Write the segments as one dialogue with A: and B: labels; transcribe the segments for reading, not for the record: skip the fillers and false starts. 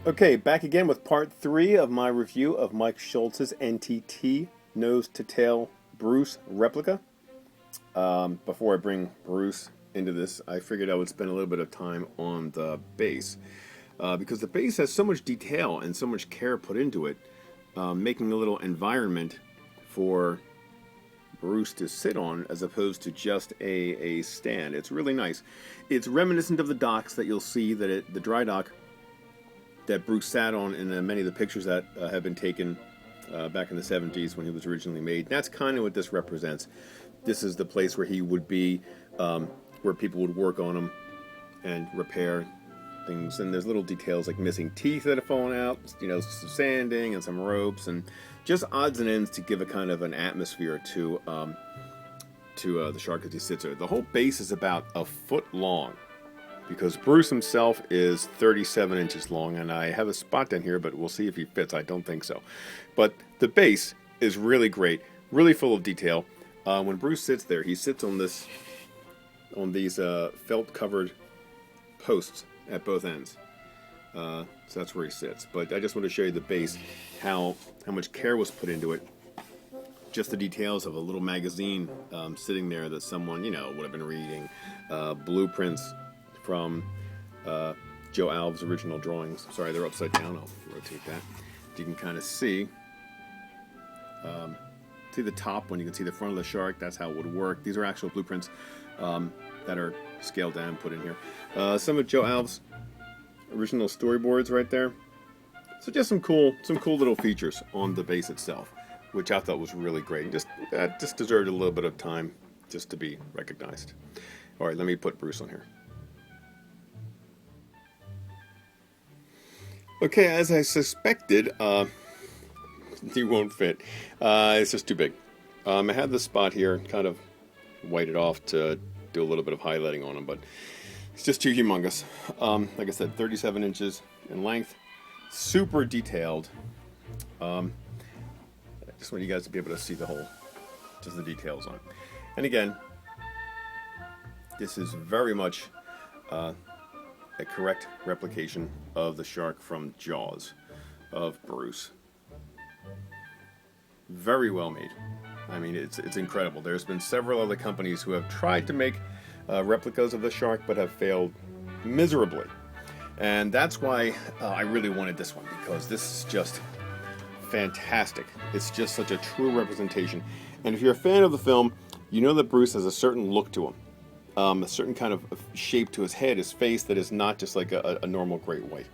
A: Okay, back again with part 3 of my review of Mike Schultz's NTT Nose to Tail Bruce replica. Before I bring Bruce into this, I figured I would spend a little bit of time on the base. Because the base has so much detail and so much care put into it, making a little environment for Bruce to sit on as opposed to just a stand. It's really nice. It's reminiscent of the docks that you'll see, the dry dock that Bruce sat on in many of the pictures that have been taken back in the 70s when he was originally made. And that's kind of what this represents. This is the place where he would be, where people would work on him and repair things. And there's little details like missing teeth that have fallen out, some sanding and some ropes, and just odds and ends to give a kind of an atmosphere to the shark as he sits there. The whole base is about a foot long, because Bruce himself is 37 inches long, and I have a spot down here, but we'll see if he fits. I don't think so. But the base is really great, really full of detail. When Bruce sits there, he sits on these felt-covered posts at both ends. So that's where he sits. But I just want to show you the base, how much care was put into it. Just the details of a little magazine sitting there that someone, would have been reading. Blueprints from Joe Alves' original drawings. Sorry, they're upside down. I'll rotate that. You can kind of see the top one. You can see the front of the shark. That's how it would work. These are actual blueprints that are scaled down and put in here. Some of Joe Alves' original storyboards right there. So just some cool little features on the base itself, which I thought was really great. And just deserved a little bit of time just to be recognized. All right, let me put Bruce on here. Okay, as I suspected, he won't fit. It's just too big. I had this spot here, kind of white it off to do a little bit of highlighting on him, but it's just too humongous. Like I said, 37 inches in length, super detailed. I just want you guys to be able to see just the details on it. And again, this is very much a correct replication of the shark from Jaws of Bruce. Very well made. I mean, it's incredible. There's been several other companies who have tried to make replicas of the shark but have failed miserably. And that's why I really wanted this one, because this is just fantastic. It's just such a true representation. And if you're a fan of the film, you know that Bruce has a certain look to him. A certain kind of shape to his head, his face, that is not just like a normal great white.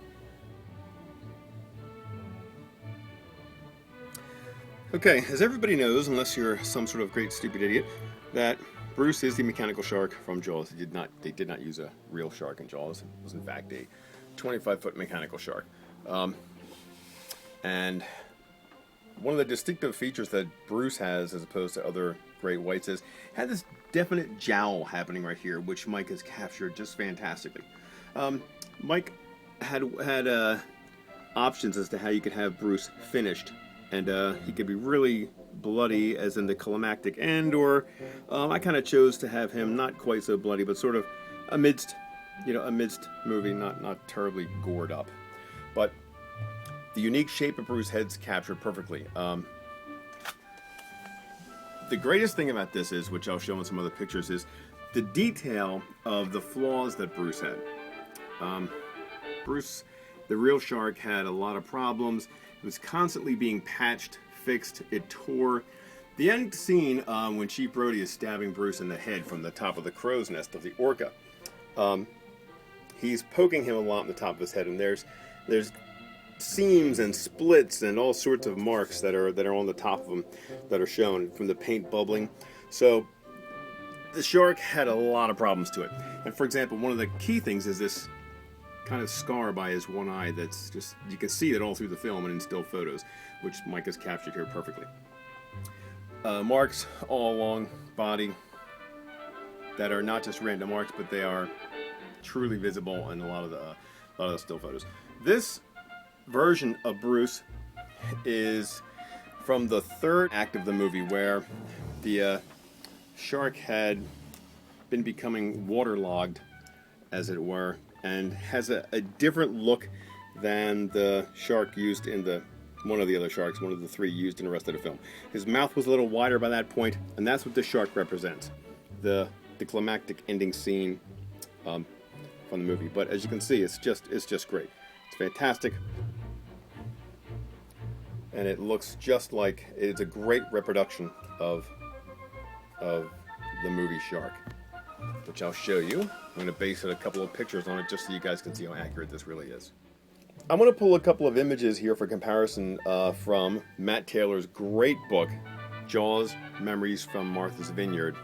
A: Okay, as everybody knows, unless you're some sort of great stupid idiot, that Bruce is the mechanical shark from Jaws. They did not use a real shark in Jaws. It was in fact a 25-foot mechanical shark. And one of the distinctive features that Bruce has, as opposed to other great whites, is had this definite jowl happening right here, which Mike has captured just fantastically. Mike had options as to how you could have Bruce finished, and he could be really bloody, as in the climactic end, or I kind of chose to have him not quite so bloody, but sort of amidst movie, not terribly gored up. But the unique shape of Bruce's head's captured perfectly. The greatest thing about this is, which I'll show in some other pictures, is the detail of the flaws that Bruce had. Bruce, the real shark, had a lot of problems. It was constantly being patched, fixed, it tore. The end scene when Chief Brody is stabbing Bruce in the head from the top of the crow's nest of the orca, he's poking him a lot in the top of his head, and there's seams and splits and all sorts of marks that are on the top of him that are shown from the paint bubbling. So the shark had a lot of problems to it. And for example, one of the key things is this kind of scar by his one eye that's just, you can see it all through the film and in still photos, which Mike has captured here perfectly. Marks all along body that are not just random marks, but they are truly visible in a lot of the still photos. This version of Bruce is from the third act of the movie, where the shark had been becoming waterlogged, as it were, and has a different look than the shark used in one of the other sharks, one of the three used in the rest of the film. His mouth was a little wider by that point, and that's what this shark represents. The climactic ending scene from the movie. But as you can see, it's just great. It's fantastic. And it looks just like it's a great reproduction of the movie Shark, which I'll show you. I'm going to base a couple of pictures on it just so you guys can see how accurate this really is. I'm going to pull a couple of images here for comparison from Matt Taylor's great book, Jaws, Memories from Martha's Vineyard.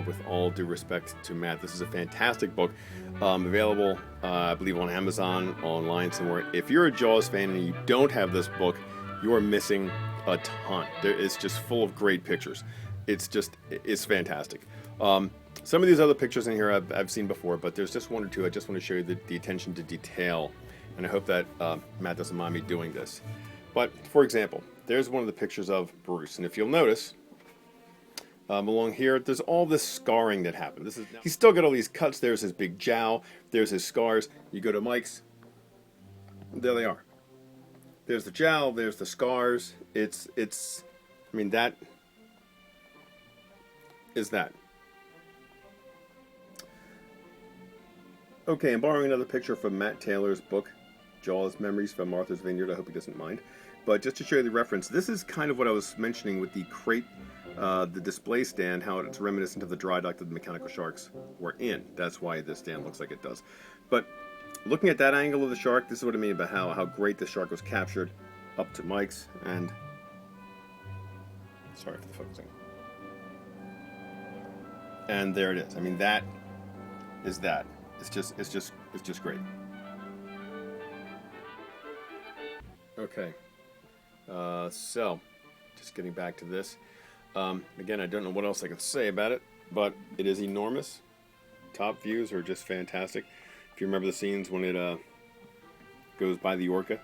A: With all due respect to Matt, this is a fantastic book, available, I believe, on Amazon, online somewhere. If you're a Jaws fan and you don't have this book, you are missing a ton. It's just full of great pictures. It's fantastic. Some of these other pictures in here I've seen before, but there's just one or two. I just want to show you the attention to detail, and I hope that Matt doesn't mind me doing this. But, for example, there's one of the pictures of Bruce, and if you'll notice, along here, there's all this scarring that happened. He's still got all these cuts. There's his big jowl. There's his scars. You go to Mike's, there they are. There's the jowl. There's the scars. I mean, that is that. Okay, I'm borrowing another picture from Matt Taylor's book, Jaws, Memories from Martha's Vineyard. I hope he doesn't mind. But just to show you the reference, this is kind of what I was mentioning with the crate, the display stand, how it's reminiscent of the dry dock that the mechanical sharks were in. That's why this stand looks like it does. But looking at that angle of the shark, this is what I mean about how great the shark was captured up to Mike's. And sorry for the focusing. And there it is. I mean, that is that. It's just great. Okay. So, just getting back to this. Again, I don't know what else I can say about it, but it is enormous. Top views are just fantastic. If you remember the scenes when it goes by the orca,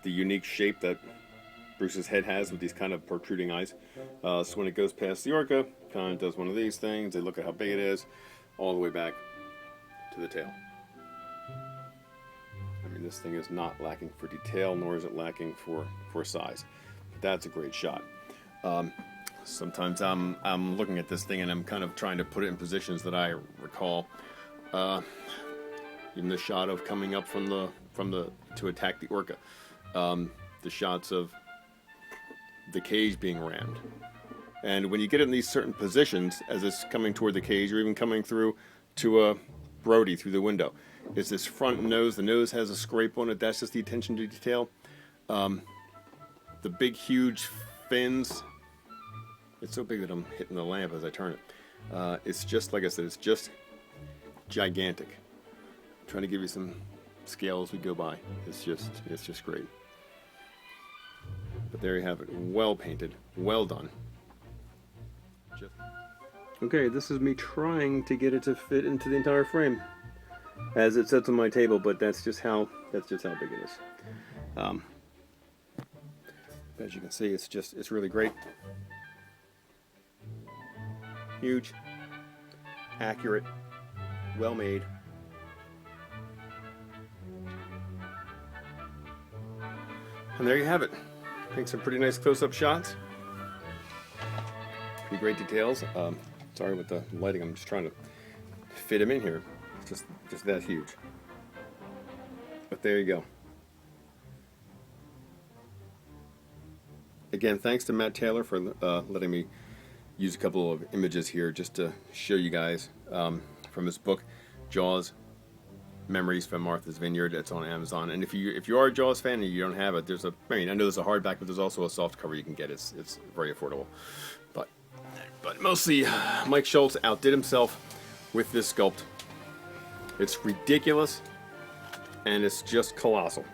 A: the unique shape that Bruce's head has with these kind of protruding eyes. So when it goes past the orca, kind of does one of these things. They look at how big it is, all the way back to the tail. I mean, this thing is not lacking for detail, nor is it lacking for size. But that's a great shot. Sometimes I'm looking at this thing and I'm kind of trying to put it in positions that I recall. Even the shot of coming up from the to attack the orca. The shots of the cage being rammed. And when you get in these certain positions, as it's coming toward the cage, or even coming through to Brody through the window, is this front nose. The nose has a scrape on it. That's just the attention to detail. The big, huge fins. It's so big that I'm hitting the lamp as I turn it. It's just, like I said, it's just gigantic. I'm trying to give you some scale as we go by. It's just great. But there you have it. Well painted. Well done. Okay, this is me trying to get it to fit into the entire frame as it sits on my table, but that's just how big it is. As you can see, it's really great. Huge, accurate, well made. And there you have it. Take some pretty nice close-up shots. Pretty great details. Sorry with the lighting, I'm just trying to fit him in here. It's just that huge. But there you go. Again, thanks to Matt Taylor for letting me use a couple of images here just to show you guys from his book, Jaws, Memories from Martha's Vineyard. It's on Amazon. And if you are a Jaws fan and you don't have it, I know there's a hardback, but there's also a soft cover you can get. It's very affordable. But mostly, Mike Schultz outdid himself with this sculpt. It's ridiculous, and it's just colossal.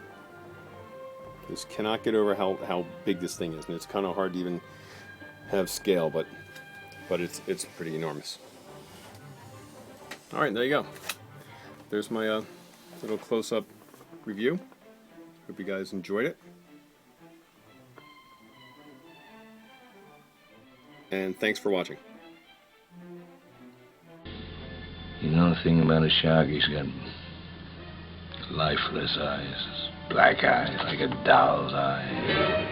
A: Just cannot get over how big this thing is, and it's kind of hard to even have scale, but it's pretty enormous. All right, there you go. There's my little close-up review. Hope you guys enjoyed it. And thanks for watching.
B: You know the thing about a shark, he's got Lifeless eyes, black eyes like a doll's eye.